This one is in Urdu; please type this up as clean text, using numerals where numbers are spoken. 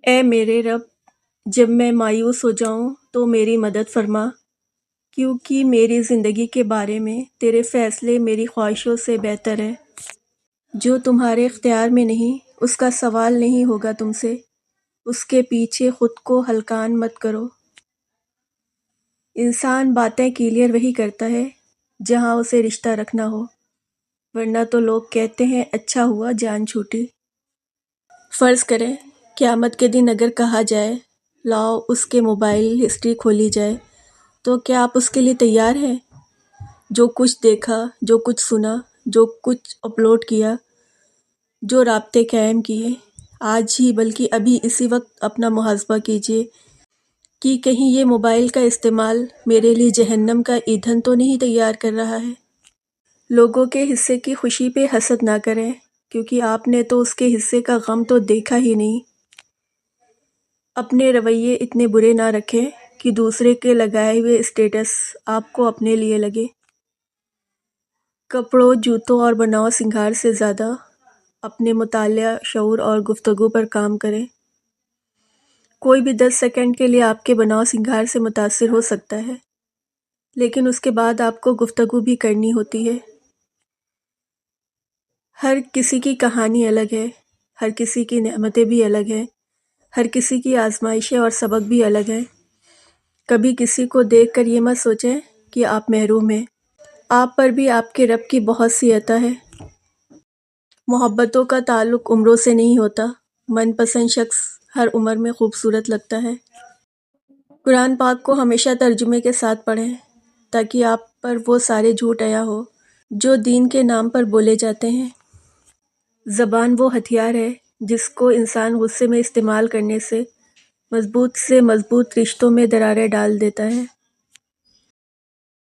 اے میرے رب، جب میں مایوس ہو جاؤں تو میری مدد فرما، کیونکہ میری زندگی کے بارے میں تیرے فیصلے میری خواہشوں سے بہتر ہے۔ جو تمہارے اختیار میں نہیں، اس کا سوال نہیں ہوگا تم سے، اس کے پیچھے خود کو ہلکان مت کرو۔ انسان باتیں کلیئر وہی کرتا ہے جہاں اسے رشتہ رکھنا ہو، ورنہ تو لوگ کہتے ہیں اچھا ہوا جان چھوٹی۔ فرض کریں قیامت کے دن اگر کہا جائے لاؤ اس کے موبائل ہسٹری کھولی جائے، تو کیا آپ اس کے لیے تیار ہیں؟ جو کچھ دیکھا، جو کچھ سنا، جو کچھ اپلوڈ کیا، جو رابطے قائم کیے، آج ہی بلکہ ابھی اسی وقت اپنا محاسبہ کیجئے کہ کہیں یہ موبائل کا استعمال میرے لیے جہنم کا ایندھن تو نہیں تیار کر رہا ہے۔ لوگوں کے حصے کی خوشی پہ حسد نہ کریں، کیونکہ آپ نے تو اس کے حصے کا غم تو دیکھا ہی نہیں۔ اپنے رویے اتنے برے نہ رکھیں کہ دوسرے کے لگائے ہوئے اسٹیٹس آپ کو اپنے لیے لگے۔ کپڑوں، جوتوں اور بناؤ سنگھار سے زیادہ اپنے مطالعہ، شعور اور گفتگو پر کام کریں۔ کوئی بھی 10 سیکنڈ کے لیے آپ کے بناؤ سنگھار سے متاثر ہو سکتا ہے، لیکن اس کے بعد آپ کو گفتگو بھی کرنی ہوتی ہے۔ ہر کسی کی کہانی الگ ہے، ہر کسی کی نعمتیں بھی الگ ہیں، ہر کسی کی آزمائشیں اور سبق بھی الگ ہیں۔ کبھی کسی کو دیکھ کر یہ مت سوچیں کہ آپ محروم ہیں، آپ پر بھی آپ کے رب کی بہت سی عطا ہے۔ محبتوں کا تعلق عمروں سے نہیں ہوتا، من پسند شخص ہر عمر میں خوبصورت لگتا ہے۔ قرآن پاک کو ہمیشہ ترجمے کے ساتھ پڑھیں تاکہ آپ پر وہ سارے جھوٹ عیاں ہو جو دین کے نام پر بولے جاتے ہیں۔ زبان وہ ہتھیار ہے جس کو انسان غصے میں استعمال کرنے سے مضبوط رشتوں میں دراریں ڈال دیتا ہے۔